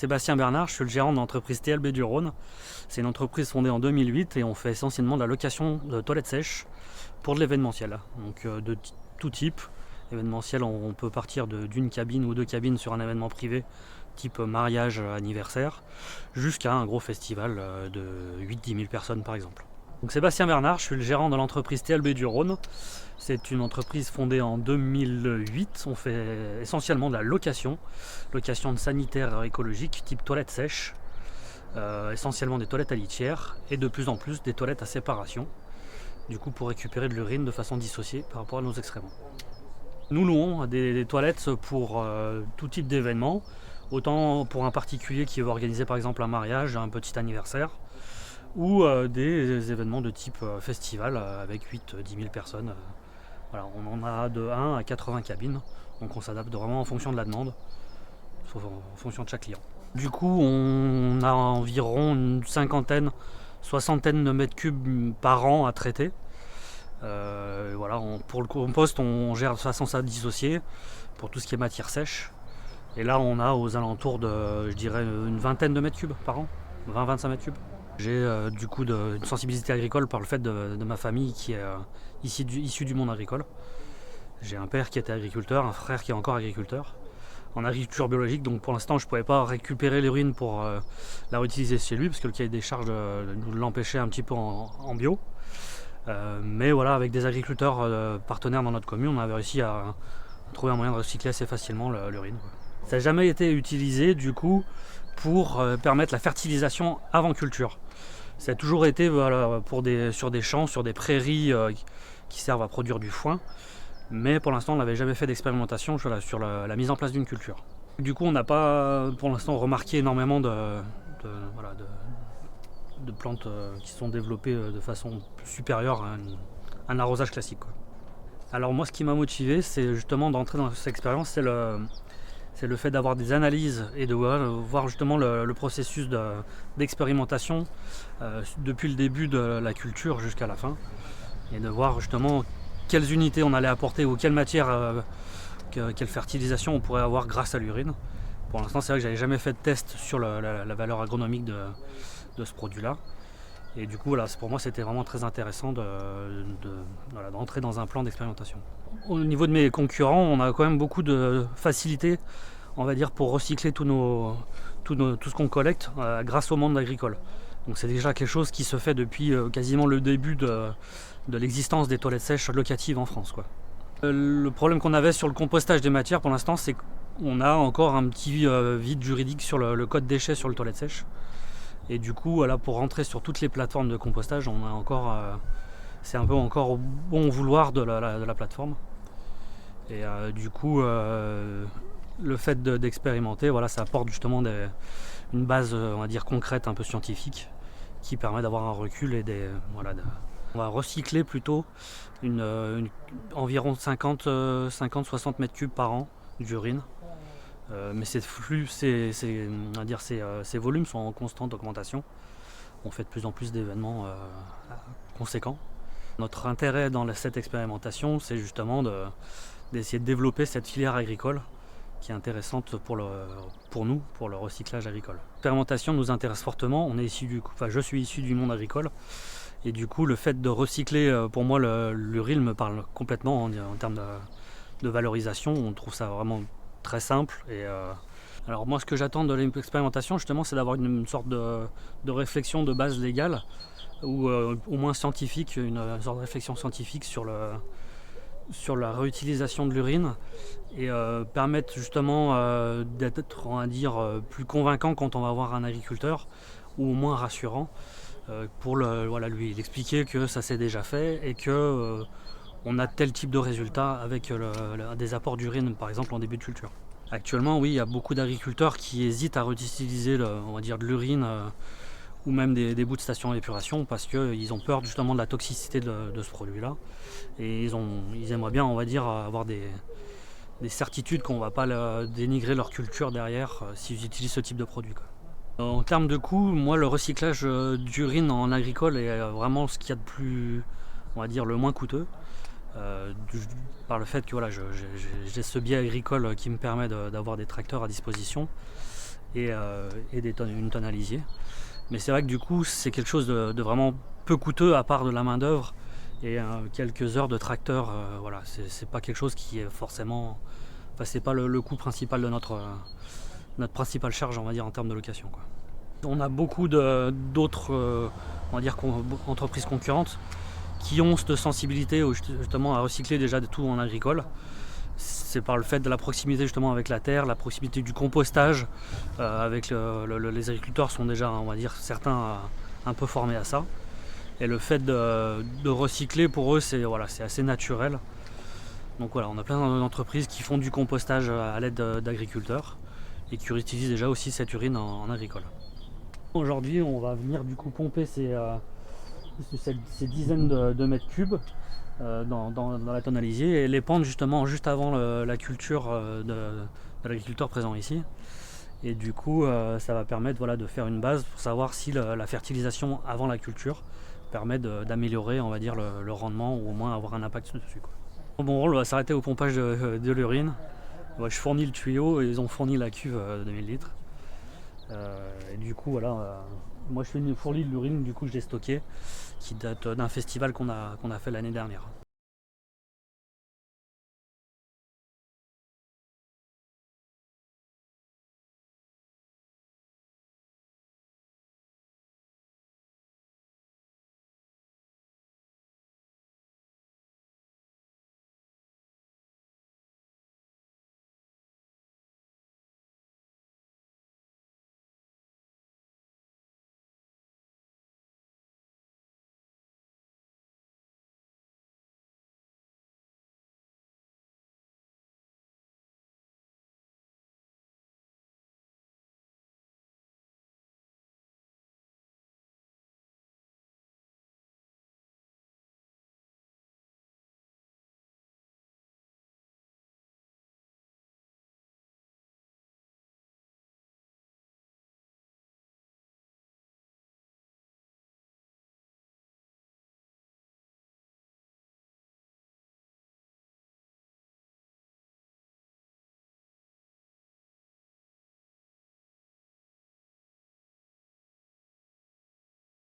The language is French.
Sébastien Bernard, je suis le gérant de l'entreprise TLB du Rhône. C'est une entreprise fondée en 2008 et on fait essentiellement de la location de toilettes sèches pour de l'événementiel. Donc de tout type. Événementiel, on peut partir d'une cabine ou deux cabines sur un événement privé, type mariage, anniversaire, jusqu'à un gros festival de 8-10 000 personnes par exemple. Donc Sébastien Bernard, je suis le gérant de l'entreprise TLB du Rhône. C'est une entreprise fondée en 2008. On fait essentiellement de la location de sanitaire écologique type toilettes sèches, essentiellement des toilettes à litière et de plus en plus des toilettes à séparation, du coup pour récupérer de l'urine de façon dissociée par rapport à nos excréments. Nous louons des toilettes pour tout type d'événement, autant pour un particulier qui veut organiser par exemple un mariage, un petit anniversaire, ou des événements de type festival avec 8-10 000 personnes. Voilà, on en a de 1 à 80 cabines, donc on s'adapte vraiment en fonction de la demande, en fonction de chaque client. Du coup, on a environ une cinquantaine, soixantaine de mètres cubes par an à traiter. Voilà, pour le compost, on gère de façon dissociée pour tout ce qui est matière sèche. Et là, on a aux alentours de, je dirais, une vingtaine de mètres cubes par an, 20-25 mètres cubes. J'ai du coup une sensibilité agricole par le fait de ma famille qui est issue du monde agricole. J'ai un père qui était agriculteur, un frère qui est encore agriculteur, en agriculture biologique, donc pour l'instant je ne pouvais pas récupérer l'urine pour la réutiliser chez lui, parce que le cahier des charges nous l'empêchait un petit peu en bio. Mais voilà, avec des agriculteurs partenaires dans notre commune, on avait réussi à trouver un moyen de recycler assez facilement l'urine. Ça n'a jamais été utilisé du coup pour permettre la fertilisation avant culture. Ça a toujours été sur des champs, sur des prairies qui servent à produire du foin. Mais pour l'instant, on n'avait jamais fait d'expérimentation sur la mise en place d'une culture. Du coup, on n'a pas pour l'instant remarqué énormément de plantes qui sont développées de façon supérieure à un arrosage classique, quoi. Alors moi, ce qui m'a motivé, c'est justement d'entrer dans cette expérience, c'est le fait d'avoir des analyses et de voir justement le processus d'expérimentation depuis le début de la culture jusqu'à la fin, et de voir justement quelles unités on allait apporter ou quelle matière, quelle fertilisation on pourrait avoir grâce à l'urine. Pour l'instant, c'est vrai que j'avais jamais fait de test sur la valeur agronomique de ce produit-là. Et du coup, voilà, pour moi, c'était vraiment très intéressant d'entrer dans un plan d'expérimentation. Au niveau de mes concurrents, on a quand même beaucoup de facilité, on va dire, pour recycler tout ce qu'on collecte grâce au monde agricole. Donc c'est déjà quelque chose qui se fait depuis quasiment le début de l'existence des toilettes sèches locatives en France, quoi. Le problème qu'on avait sur le compostage des matières pour l'instant, c'est qu'on a encore un petit vide juridique sur le code déchets sur le toilette sèche. Et du coup, voilà, pour rentrer sur toutes les plateformes de compostage, on a encore, c'est un peu encore au bon vouloir de la plateforme. Et du coup, le fait d'expérimenter, voilà, ça apporte justement une base, on va dire, concrète, un peu scientifique, qui permet d'avoir un recul et on va recycler plutôt environ 50-60 mètres cubes par an d'urine. Mais ces volumes sont en constante augmentation. On fait de plus en plus d'événements conséquents. Notre intérêt dans cette expérimentation, c'est justement d'essayer de développer cette filière agricole qui est intéressante pour nous, pour le recyclage agricole. L'expérimentation nous intéresse fortement. Je suis issu du monde agricole. Et du coup, le fait de recycler, pour moi, l'urine me parle complètement en termes de valorisation. On trouve ça vraiment très simple. Alors moi, ce que j'attends de l'expérimentation, justement, c'est d'avoir une sorte de réflexion de base légale, ou au moins scientifique, une sorte de réflexion scientifique sur la réutilisation de l'urine, et permettre justement d'être, on va dire, plus convaincant quand on va voir un agriculteur, ou au moins rassurant, pour lui expliquer que ça s'est déjà fait et que on a tel type de résultat avec des apports d'urine, par exemple en début de culture. Actuellement, oui, il y a beaucoup d'agriculteurs qui hésitent à réutiliser on va dire, de l'urine ou même des bouts de station d'épuration parce qu'ils ont peur justement de la toxicité de ce produit-là. Et ils aimeraient bien, on va dire, avoir des certitudes qu'on ne va pas dénigrer leur culture derrière s'ils utilisent ce type de produit, quoi. En termes de coût, moi, le recyclage d'urine en agricole est vraiment ce qu'il y a de plus, on va dire, le moins coûteux. Par le fait que voilà, j'ai ce biais agricole qui me permet d'avoir des tracteurs à disposition une tonne à lisier. Mais c'est vrai que du coup c'est quelque chose de vraiment peu coûteux à part de la main d'œuvre et quelques heures de tracteur. Voilà, c'est pas quelque chose qui est forcément, enfin c'est pas le coût principal de notre principale charge, on va dire, en termes de location, quoi. On a beaucoup d'autres on va dire entreprises concurrentes qui ont cette sensibilité justement à recycler déjà de tout en agricole. C'est par le fait de la proximité justement avec la terre, la proximité du compostage, avec les agriculteurs sont déjà, on va dire, certains un peu formés à ça. Et le fait de recycler pour eux, c'est assez naturel. Donc voilà, on a plein d'entreprises qui font du compostage à l'aide d'agriculteurs et qui utilisent déjà aussi cette urine en agricole. Aujourd'hui, on va venir du coup pomper ces dizaines de mètres cubes dans la tonne à lisier et les pendre justement juste avant la culture de l'agriculteur présent ici. Et du coup, ça va permettre de faire une base pour savoir si la fertilisation avant la culture permet d'améliorer, on va dire, le rendement ou au moins avoir un impact dessus, quoi. Mon rôle va s'arrêter au pompage de l'urine. Je fournis le tuyau et ils ont fourni la cuve de 2000 litres. Et du coup, moi je fais une fournie de l'urine, du coup je l'ai stocké, qui date d'un festival qu'on a fait l'année dernière.